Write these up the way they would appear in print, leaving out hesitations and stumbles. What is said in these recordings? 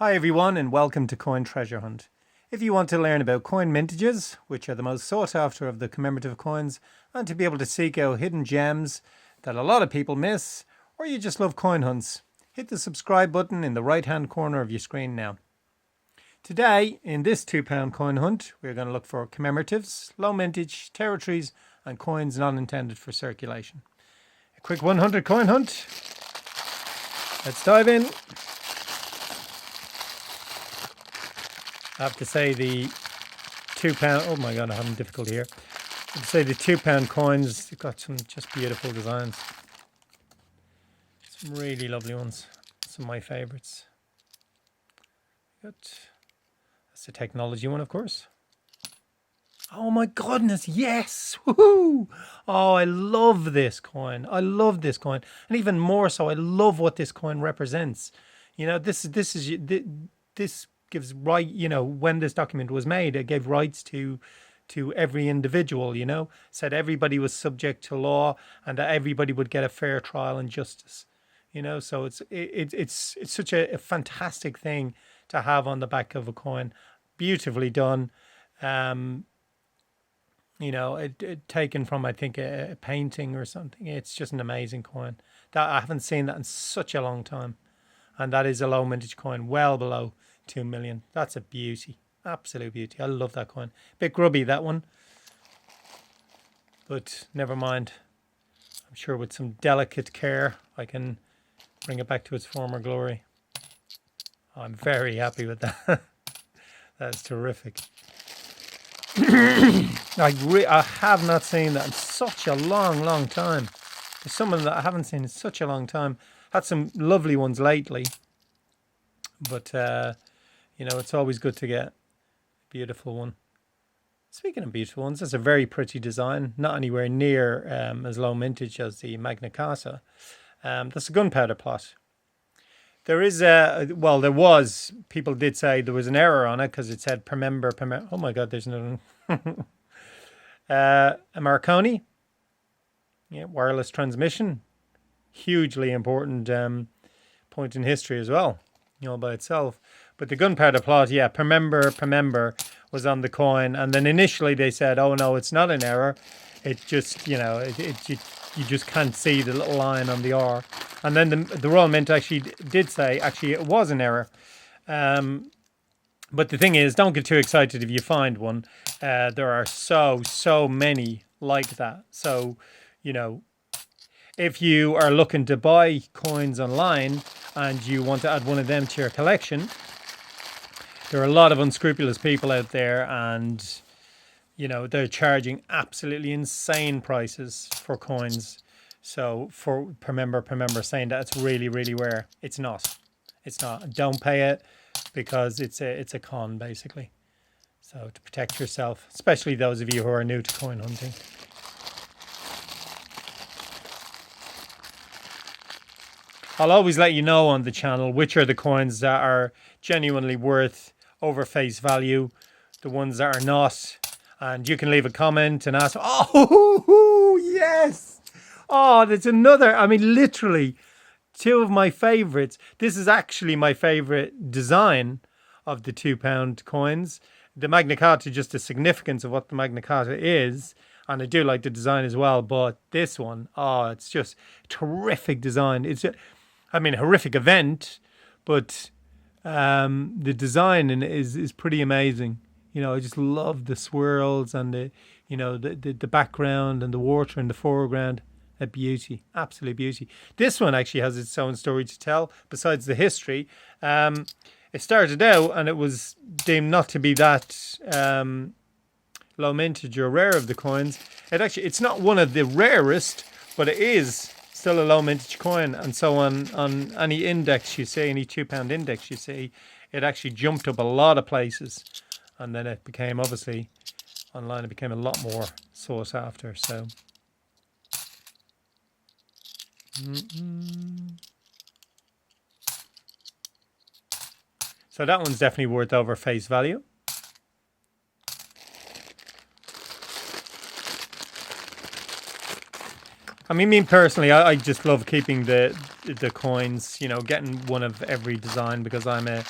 Hi everyone and welcome to Coin Treasure Hunt. If you want to learn about coin mintages, which are the most sought after of the commemorative coins, and to be able to seek out hidden gems that a lot of people miss, or you just love coin hunts, hit the subscribe button in the right hand corner of your screen now. Today, in this £2 coin hunt, we're going to look for commemoratives, low mintage, territories, and coins not intended for circulation. A quick 100 coin hunt. Let's dive in. I have to say the £2, oh my god, I'm having difficulty here. I have to say the £2 coins, they've got some just beautiful designs. Some really lovely ones. Some of my favourites. That's the technology one, of course. Oh my goodness, yes! Woohoo! Oh, I love this coin. I love this coin. And even more so, I love what this coin represents. You know, this gives right, you know, when this document was made, it gave rights to every individual, you know, said everybody was subject to law and that everybody would get a fair trial and justice, you know. So it's such a fantastic thing to have on the back of a coin. Beautifully done. You know, it taken from, I think, a painting or something. It's just an amazing coin. That I haven't seen that in such a long time. And that is a low mintage coin, well below 2 million. That's a beauty, absolute beauty. I love that coin. Bit grubby, that one, but never mind. I'm sure with some delicate care I can bring it back to its former glory. I'm very happy with that. That's terrific. I have not seen that in such a long time. There's someone that I haven't seen in such a long time. Had some lovely ones lately, but you know, it's always good to get a beautiful one. Speaking of beautiful ones, that's a very pretty design. Not anywhere near as low mintage as the Magna Carta. That's a gunpowder plot. There is well, there was, people did say there was an error on it because it said per member. Oh my God, there's another one. A Marconi. Yeah, wireless transmission. Hugely important point in history as well, you know, by itself. But the gunpowder plot, yeah, per member was on the coin. And then initially they said, oh no, it's not an error. It just, you know, you just can't see the little line on the R. And then the Royal Mint actually did say, actually, it was an error. But the thing is, don't get too excited if you find one. There are so many like that. So, you know, if you are looking to buy coins online and you want to add one of them to your collection, there are a lot of unscrupulous people out there, and you know, they're charging absolutely insane prices for coins. So for per member, saying that it's really rare. It's not. Don't pay it, because it's a con basically. So to protect yourself, especially those of you who are new to coin hunting. I'll always let you know on the channel which are the coins that are genuinely worth over face value, the ones that are not. And you can leave a comment and ask, oh, yes. Oh, there's another, I mean, literally two of my favorites. This is actually my favorite design of the £2 coins. The Magna Carta, just the significance of what the Magna Carta is. And I do like the design as well, but this one, oh, it's just terrific design. It's I mean, horrific event, but the design is pretty amazing. You know, I just love the swirls and the, you know, the background and the water in the foreground. A beauty, absolute beauty. This one actually has its own story to tell besides the history. It started out and it was deemed not to be that low mintage or rare of the coins. It's not one of the rarest, but it is still a low mintage coin. And so on any index you see, any £2 index you see, it actually jumped up a lot of places. And then it became, obviously, online, it became a lot more sought after. So, so that one's definitely worth over face value. I mean, me personally, I just love keeping the coins, you know, getting one of every design, because I'm a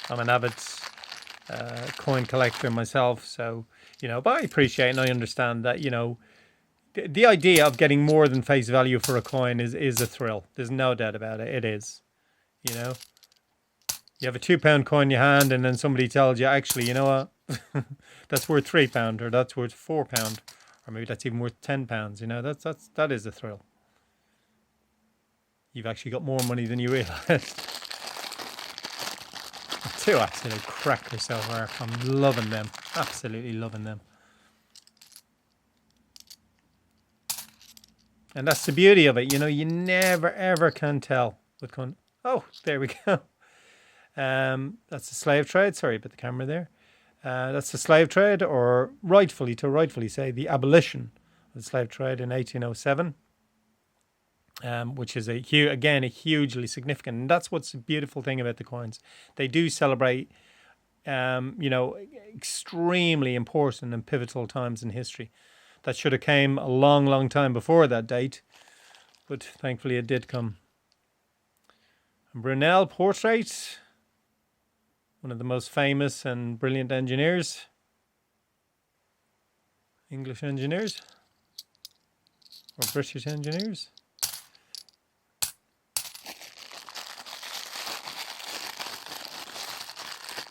I'm an avid coin collector myself, so but I appreciate and I understand that the idea of getting more than face value for a coin is a thrill. There's no doubt about it. It is. You have a £2 coin in your hand, and then somebody tells you, actually, you know what, that's worth £3, or that's worth £4, or maybe that's even worth £10. That is a thrill. You've actually got more money than you realise. Two absolute crackers so far. I'm loving them. Absolutely loving them. And that's the beauty of it. You never ever can tell what coin. Oh, there we go. That's the slave trade. Sorry about the camera there. That's the slave trade, or rightfully say the abolition of the slave trade in 1807. Which is again a hugely significant, and that's what's the beautiful thing about the coins. They do celebrate, extremely important and pivotal times in history. That should have came a long, long time before that date, but thankfully it did come. And Brunel portrait, one of the most famous and brilliant engineers, English engineers, or British engineers.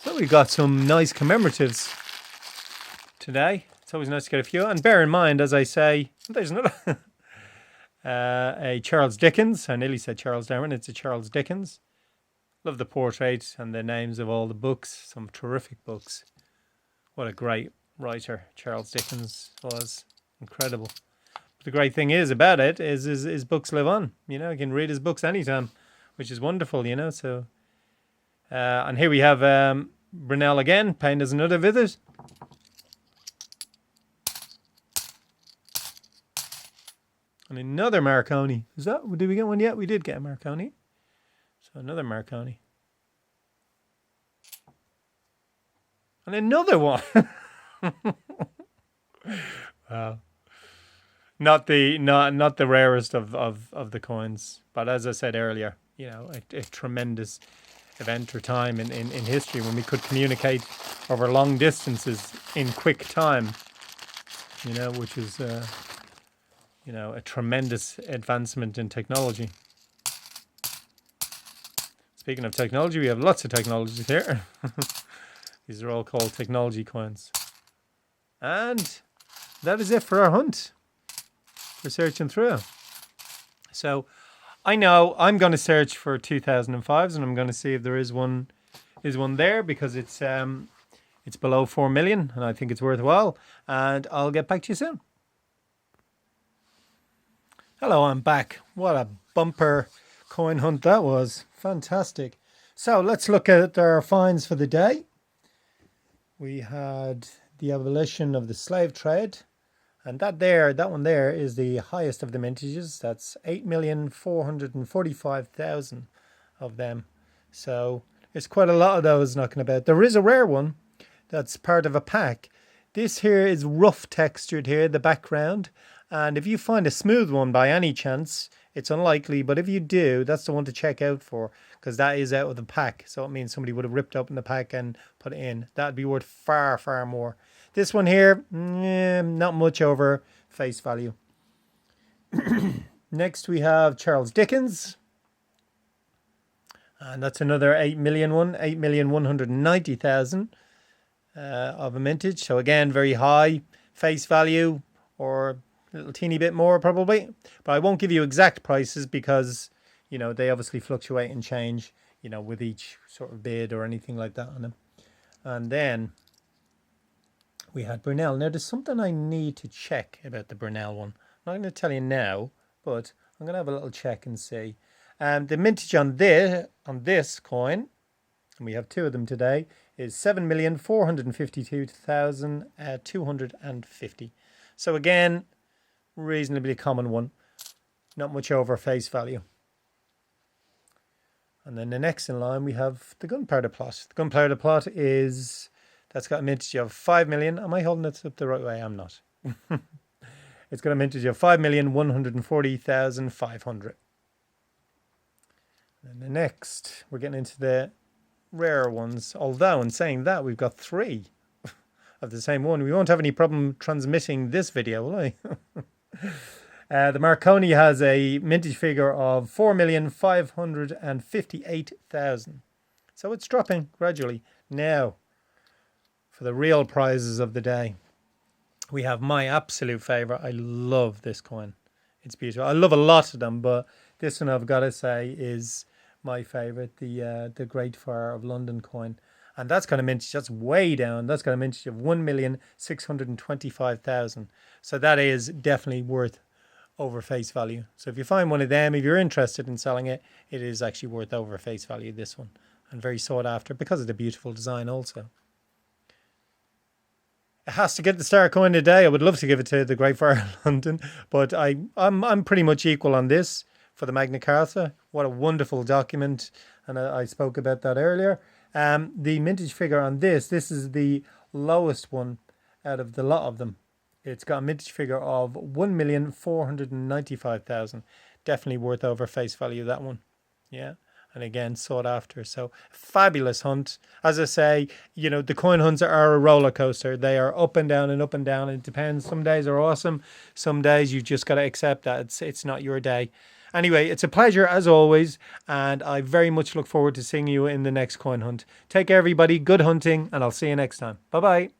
So we've got some nice commemoratives today. It's always nice to get a few. And bear in mind, as I say, there's another a Charles Dickens. I nearly said Charles Darwin. It's a Charles Dickens. Love the portrait and the names of all the books. Some terrific books. What a great writer Charles Dickens was. Incredible. But the great thing is about it is his books live on. You can read his books anytime, which is wonderful, So, and here we have Brunel again, paying us another visit. And another Marconi. Did we get one yet? We did get a Marconi. So another Marconi. And another one. Wow. Not the rarest of the coins. But as I said earlier, a tremendous event or time in history when we could communicate over long distances in quick time. Which is a tremendous advancement in technology. Speaking of technology, we have lots of technologies here. These are all called technology coins. And that is it for our hunt. We're searching through. So I know I'm going to search for 2005s, and I'm going to see if there is one there, because it's below 4 million, and I think it's worthwhile. And I'll get back to you soon. Hello, I'm back. What a bumper coin hunt that was. Fantastic. So let's look at our finds for the day. We had the abolition of the slave trade. And that one there is the highest of the mintages. That's 8,445,000 of them. So there's quite a lot of those knocking about. There is a rare one that's part of a pack. This here is rough textured here, the background. And if you find a smooth one by any chance, it's unlikely, but if you do, that's the one to check out for, because that is out of the pack. So it means somebody would have ripped open the pack and put it in. That'd be worth far, far more. This one here, not much over face value. Next we have Charles Dickens. And that's another 8 million one, 8,190,000 of a mintage. So again, very high face value, or a little teeny bit more probably. But I won't give you exact prices because, they obviously fluctuate and change, with each sort of bid or anything like that on them. And then we had Brunel. Now, there's something I need to check about the Brunel one. I'm not going to tell you now, but I'm going to have a little check and see. The mintage on this coin, and we have two of them today, is 7,452,250. So again, reasonably common one. Not much over face value. And then the next in line, we have the gunpowder plot. The gunpowder plot that's got a mintage of 5 million. Am I holding it up the right way? I'm not. It's got a mintage of 5,140,500. And the next, we're getting into the rare ones. Although, in saying that, we've got 3 of the same one. We won't have any problem transmitting this video, will we? The Marconi has a mintage figure of 4,558,000. So it's dropping gradually. Now, for the real prizes of the day, we have my absolute favorite. I love this coin. It's beautiful. I love a lot of them, but this one I've got to say is my favorite, the Great Fire of London coin. And that's got a mintage, that's way down. That's got a mintage of 1,625,000. So that is definitely worth over face value. So if you find one of them, if you're interested in selling it, it is actually worth over face value, this one. And very sought after because of the beautiful design also. It has to get the star coin today. I would love to give it to the Great Fire of London, but I'm pretty much equal on this for the Magna Carta. What a wonderful document, and I spoke about that earlier. The mintage figure on this is the lowest one out of the lot of them. It's got a mintage figure of 1,495,000. Definitely worth over face value, that one. Yeah. And again, sought after. So, fabulous hunt. As I say, you know, the coin hunts are a roller coaster. They are up and down and up and down. It depends. Some days are awesome. Some days you just got to accept that it's not your day. Anyway, it's a pleasure as always. And I very much look forward to seeing you in the next coin hunt. Take care, everybody. Good hunting. And I'll see you next time. Bye-bye.